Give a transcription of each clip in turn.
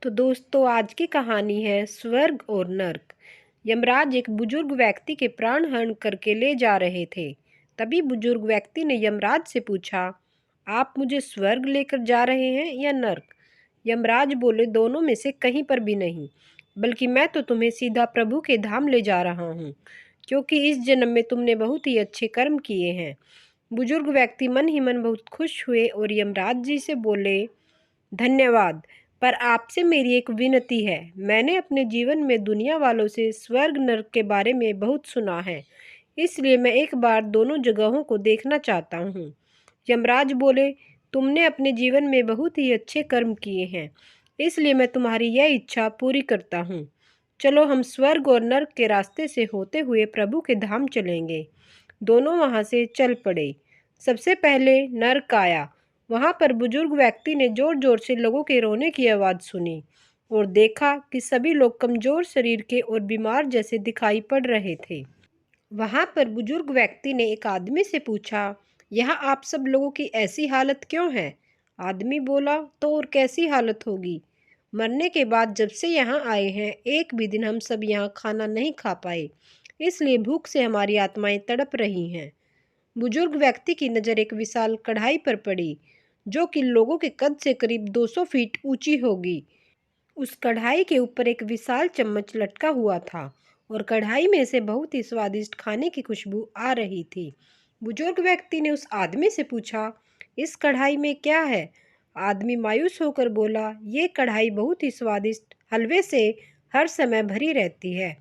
तो दोस्तों आज की कहानी है स्वर्ग और नर्क। यमराज एक बुजुर्ग व्यक्ति के प्राण हरण करके ले जा रहे थे। तभी बुजुर्ग व्यक्ति ने यमराज से पूछा, आप मुझे स्वर्ग लेकर जा रहे हैं या नर्क? यमराज बोले, दोनों में से कहीं पर भी नहीं, बल्कि मैं तो तुम्हें सीधा प्रभु के धाम ले जा रहा हूँ, क्योंकि इस जन्म में तुमने बहुत ही अच्छे कर्म किए हैं। बुजुर्ग व्यक्ति मन ही मन बहुत खुश हुए और यमराज जी से बोले, धन्यवाद, पर आपसे मेरी एक विनती है। मैंने अपने जीवन में दुनिया वालों से स्वर्ग नर्क के बारे में बहुत सुना है, इसलिए मैं एक बार दोनों जगहों को देखना चाहता हूँ। यमराज बोले, तुमने अपने जीवन में बहुत ही अच्छे कर्म किए हैं, इसलिए मैं तुम्हारी यह इच्छा पूरी करता हूँ। चलो हम स्वर्ग और नर्क के रास्ते से होते हुए प्रभु के धाम चलेंगे। दोनों वहाँ से चल पड़े। सबसे पहले नर्क आया। वहां पर बुजुर्ग व्यक्ति ने जोर जोर से लोगों के रोने की आवाज़ सुनी और देखा कि सभी लोग कमजोर शरीर के और बीमार जैसे दिखाई पड़ रहे थे। वहां पर बुजुर्ग व्यक्ति ने एक आदमी से पूछा, यहाँ आप सब लोगों की ऐसी हालत क्यों है? आदमी बोला, तो और कैसी हालत होगी? मरने के बाद जब से यहाँ आए हैं, एक भी दिन हम सब यहाँ खाना नहीं खा पाए, इसलिए भूख से हमारी आत्माएं तड़प रही हैं। बुजुर्ग व्यक्ति की नज़र एक विशाल कढ़ाई पर पड़ी, जो कि लोगों के कद से करीब 200 फीट ऊंची होगी। उस कढ़ाई के ऊपर एक विशाल चम्मच लटका हुआ था और कढ़ाई में से बहुत ही स्वादिष्ट खाने की खुशबू आ रही थी। बुजुर्ग व्यक्ति ने उस आदमी से पूछा, इस कढ़ाई में क्या है? आदमी मायूस होकर बोला, ये कढ़ाई बहुत ही स्वादिष्ट हलवे से हर समय भरी रहती है।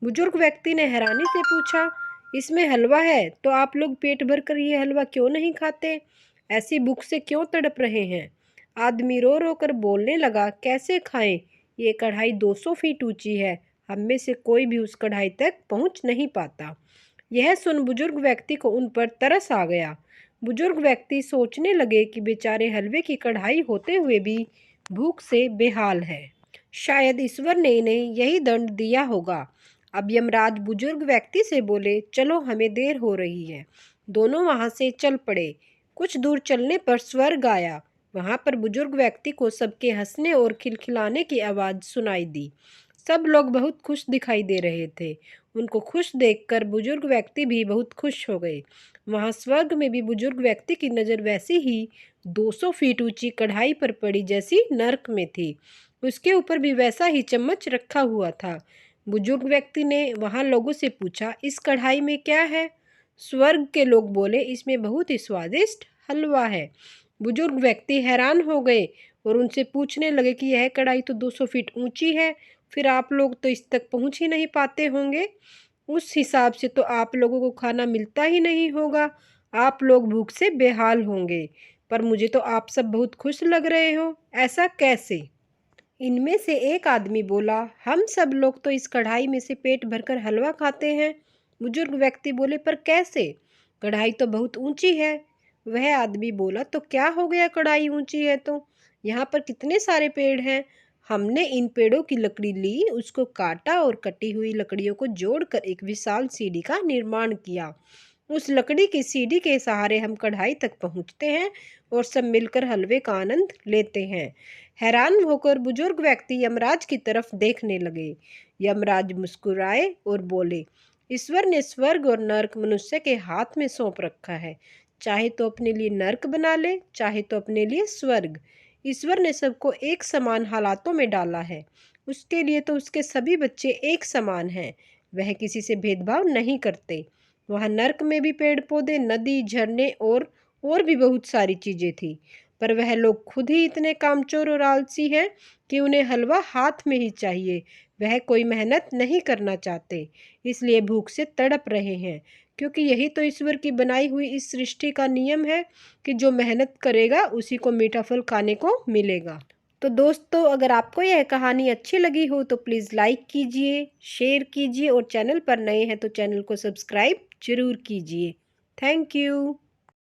बुजुर्ग व्यक्ति ने हैरानी से पूछा, इसमें हलवा है तो आप लोग पेट भर कर ये हलवा क्यों नहीं खाते? ऐसी भूख से क्यों तड़प रहे हैं? आदमी रो रो कर बोलने लगा, कैसे खाएं? ये कढ़ाई 200 फीट ऊंची है, हम में से कोई भी उस कढ़ाई तक पहुंच नहीं पाता। यह सुन बुजुर्ग व्यक्ति को उन पर तरस आ गया। बुजुर्ग व्यक्ति सोचने लगे कि बेचारे हलवे की कढ़ाई होते हुए भी भूख से बेहाल है। शायद ईश्वर ने इन्हें यही दंड दिया होगा। अब यमराज बुजुर्ग व्यक्ति से बोले, चलो हमें देर हो रही है। दोनों वहां से चल पड़े। कुछ दूर चलने पर स्वर्ग आया। वहां पर बुजुर्ग व्यक्ति को सबके हंसने और खिलखिलाने की आवाज सुनाई दी। सब लोग बहुत खुश दिखाई दे रहे थे। उनको खुश देखकर बुजुर्ग व्यक्ति भी बहुत खुश हो गए। वहां स्वर्ग में भी बुजुर्ग व्यक्ति की नज़र वैसी ही 200 फीट ऊंची कढ़ाई पर पड़ी जैसी नर्क में थी। उसके ऊपर भी वैसा ही चम्मच रखा हुआ था। बुजुर्ग व्यक्ति ने वहां लोगों से पूछा, इस कढ़ाई में क्या है? स्वर्ग के लोग बोले, इसमें बहुत ही स्वादिष्ट हलवा है। बुजुर्ग व्यक्ति हैरान हो गए और उनसे पूछने लगे कि यह कढ़ाई तो 200 फीट ऊंची है, फिर आप लोग तो इस तक पहुंच ही नहीं पाते होंगे। उस हिसाब से तो आप लोगों को खाना मिलता ही नहीं होगा, आप लोग भूख से बेहाल होंगे। पर मुझे तो आप सब बहुत खुश लग रहे हो, ऐसा कैसे? इनमें से एक आदमी बोला, हम सब लोग तो इस कढ़ाई में से पेट भरकर हलवा खाते हैं। बुजुर्ग व्यक्ति बोले, पर कैसे? कढ़ाई तो बहुत ऊंची है। वह आदमी बोला, तो क्या हो गया, कढ़ाई ऊंची है तो यहाँ पर कितने सारे पेड़ हैं। हमने इन पेड़ों की लकड़ी ली, उसको काटा और कटी हुई लकड़ियों को जोड़कर एक विशाल सीढ़ी का निर्माण किया। उस लकड़ी की सीढ़ी के सहारे हम कढ़ाई तक पहुंचते हैं और सब मिलकर हलवे का आनंद लेते हैं। हैरान होकर बुजुर्ग व्यक्ति यमराज की तरफ देखने लगे। यमराज मुस्कुराए और बोले, ईश्वर ने स्वर्ग और नर्क मनुष्य के हाथ में सौंप रखा है। चाहे तो अपने लिए नर्क बना ले, चाहे तो अपने लिए स्वर्ग। ईश्वर ने सबको एक समान हालातों में डाला है। उसके लिए तो उसके सभी बच्चे एक समान हैं। वह किसी से भेदभाव नहीं करते। वहाँ नर्क में भी पेड़ पौधे, नदी, झरने और भी बहुत सारी चीजें थी। पर वह लोग खुद ही इतने कामचोर और आलसी हैं कि उन्हें हलवा हाथ में ही चाहिए। वह कोई मेहनत नहीं करना चाहते, इसलिए भूख से तड़प रहे हैं। क्योंकि यही तो ईश्वर की बनाई हुई इस सृष्टि का नियम है कि जो मेहनत करेगा उसी को मीठा फल खाने को मिलेगा। तो दोस्तों, अगर आपको यह कहानी अच्छी लगी हो तो प्लीज़ लाइक कीजिए, शेयर कीजिए और चैनल पर नए हैं तो चैनल को सब्सक्राइब जरूर कीजिए। Thank you.